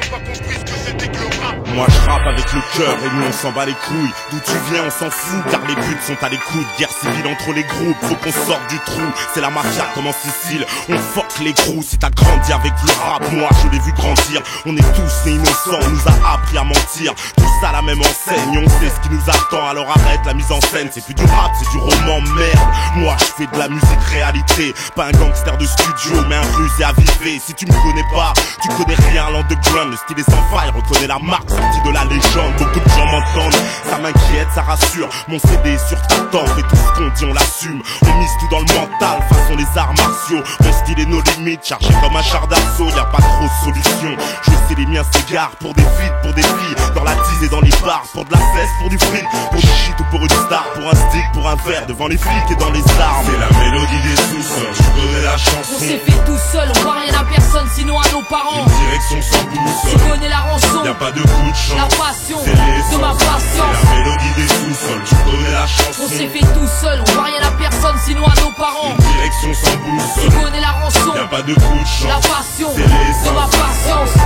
pas compris ce que c'était que le rap. Moi je rappe avec le cœur et nous on s'en bat les couilles. D'où tu viens on s'en fout car les buts sont à l'écoute. Guerre civile entre les groupes, faut qu'on sorte du trou. C'est la mafia comme en Sicile, on fuck les crews. Si t'as grandi avec le rap, moi je l'ai vu grandir. On est tous nés innocents, on nous a appris à mentir. Tout ça la même enseigne, on sait ce qui nous attend. Alors arrête la mise en scène, c'est plus du rap, c'est du roman, merde. Moi je fais de la musique réalité, pas un gangster de studio mais un rusé avivé. Si tu me connais pas, tu connais rien à l'underground. Le style est sans faille, reconnais la marque sortie de la légende. Beaucoup de gens m'entendent, ça m'inquiète, ça rassure. Mon CD est sur ta tempe et tout ce qu'on dit on l'assume. On mise tout dans le mental, façon les arts martiaux. Mon style est nos limites, chargé comme un char d'assaut. Y'a pas trop de solution, je sais les miens s'égarent. Pour des feats, pour des filles, dans la tise et dans les bars. Pour de la cesse, pour du fric, pour du shit ou pour une star. Pour un stick, pour un verre, devant les flics et dans les armes. C'est la mélodie des sous-sols, je connais la chanson. On s'est fait tout seul, on voit rien à personne sinon à nos parents. Une direction sans Tu boussole, connais la rançon, y'a pas de coup de chance. la passion C'est l'essence. de ma patience. C'est la mélodie des sous-sols, je connais la chanson. On s'est fait tout seul, on voit rien à personne sinon à nos parents. Une direction sans Tu boussole, connais la rançon, y'a pas de coup de la chance. passion C'est de ma l'essence. patience.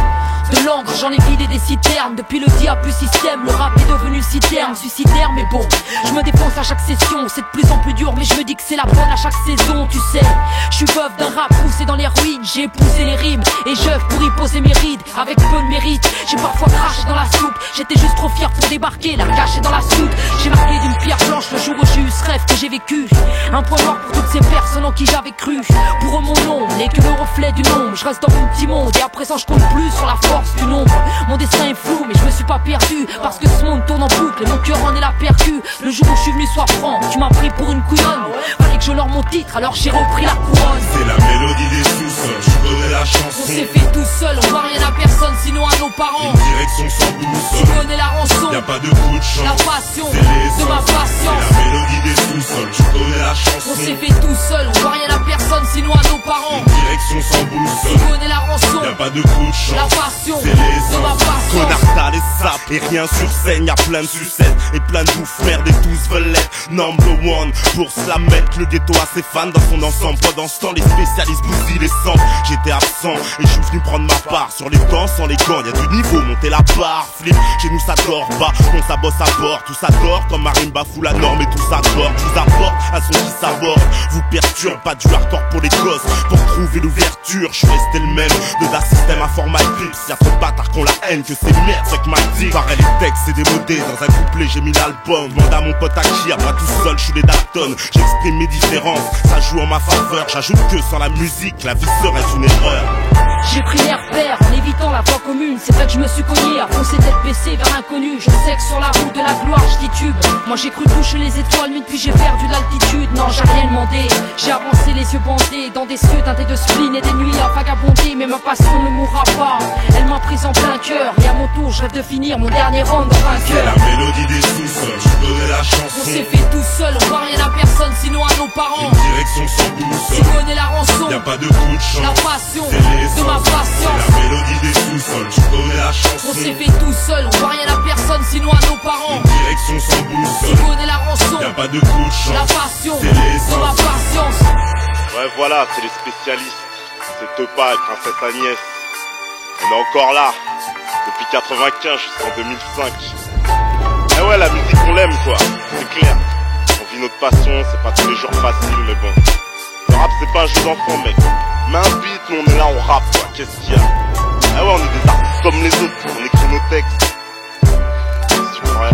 De l'encre, j'en ai vidé des citernes. Depuis le dia plus système, le rap est devenu citerne, suicidaire, mais bon, je me défonce à chaque session. C'est de plus en plus dur, mais je me dis que c'est la bonne à chaque saison, tu sais. Je suis veuf d'un rap poussé dans les ruines. J'ai épousé les rimes et j'œuvre pour y poser mes rides. Avec peu de mérite, j'ai parfois craché dans la soupe. J'étais juste trop fier pour débarquer, la cacher dans la soupe. J'ai marqué d'une pierre blanche le jour où j'ai eu ce rêve que j'ai vécu. Un point mort pour toutes ces personnes en qui j'avais cru. Pour eux mon nom n'est que le reflet du nombre. Je reste dans mon petit monde et à présent je compte plus sur la force du nombre. Mon destin est flou mais je me suis pas perdu, parce que ce monde tourne en boucle et mon cœur en est la percu. Le jour où je suis venu sois franc, tu m'as pris pour une couillonne. Fallait que je leur mon titre alors j'ai repris la couronne. C'est la mélodie des sous-sols, je connais la On chanson. s'est fait tout seul, on voit rien à personne sinon à nos parents. Une direction sans Tu boussole, connais la rançon, y'a pas de coup de chance. la passion C'est l'essence. de ma C'est patience. la mélodie des sous-sols, je connais la chanson. On s'est fait tout seul, on voit rien à personne sinon à nos parents. Une direction sans Tu boussole, connais la rançon, y'a pas de coup de la chance. passion C'est de ma l'essence. patience. Connard t'as les sapes et rien sur scène. Y'a plein de sucettes et plein de bouffes, merde et tous veulent l'être number one. Pour se la mettre, le ghetto a ses fans dans son ensemble. Pendant ce temps les spécialistes bousillent les centres. J'étais absent et je suis venu prendre ma part. Sur les temps, sans les gants, y'a du niveau, monter la barre. Flip, chez nous ça dort pas, on ça bosse à bord. Tout ça dort comme Marimba fout la norme et tout ça dort. Je vous apporte un son qui s'aborde, vous perturbe, pas du hardcore pour les gosses. Pour trouver l'ouverture, je suis resté le même. De la système à format clips, y'a trop de bâtards qu'on la haine que c'est merde, c'est que ma dit. Pareil les textes c'est démodé, dans un couplet j'ai mis l'album. Demande à mon pote Akir, moi tout seul je suis des Dalton. J'exprime mes différences, ça joue en ma faveur. J'ajoute que sans la musique, la vie serait une erreur. J'ai pris les repères en évitant la voie commune. C'est vrai que je me suis cogné à foncer tête baissée vers l'inconnu. Je sais que sur la route de la gloire je titube. Moi j'ai cru toucher les étoiles mais depuis j'ai perdu l'altitude. Non j'ai rien demandé, j'ai avancé les yeux bandés dans des cieux teintés de spleen et des nuits à vagabonder. Mais ma passion ne mourra pas, elle m'a prise en plein cœur. Et à mon tour je rêve de finir mon dernier round en C'est vainqueur. la mélodie des sous-sols, je connais la On chanson. s'est fait tout seul, on voit rien à personne sinon à nos parents. Une direction sans Tu boussole, connais la rançon, y'a pas de coup de la chance. passion C'est de l'essence. ma C'est patience. la mélodie des sous-sols, je connais la chanson. On s'est fait tout seul, on voit rien à personne sinon à nos parents. Une direction sans Tu boussole, connais la rançon, y'a pas de coup de la chance. passion C'est de ma l'essence. patience. Ouais voilà, c'est les spécialistes. C'est Tepa et Princesse Agnès. On est encore là, depuis 95 jusqu'en 2005. Eh ouais, la musique on l'aime quoi, c'est clair. On vit notre passion, c'est pas tous les jours facile mais bon. Le rap c'est pas un jeu d'enfant mec. Mets un beat, nous on est là, on rappe quoi, qu'est-ce qu'il y a? Eh ouais, on est des artistes comme les autres, on écrit nos textes. C'est super.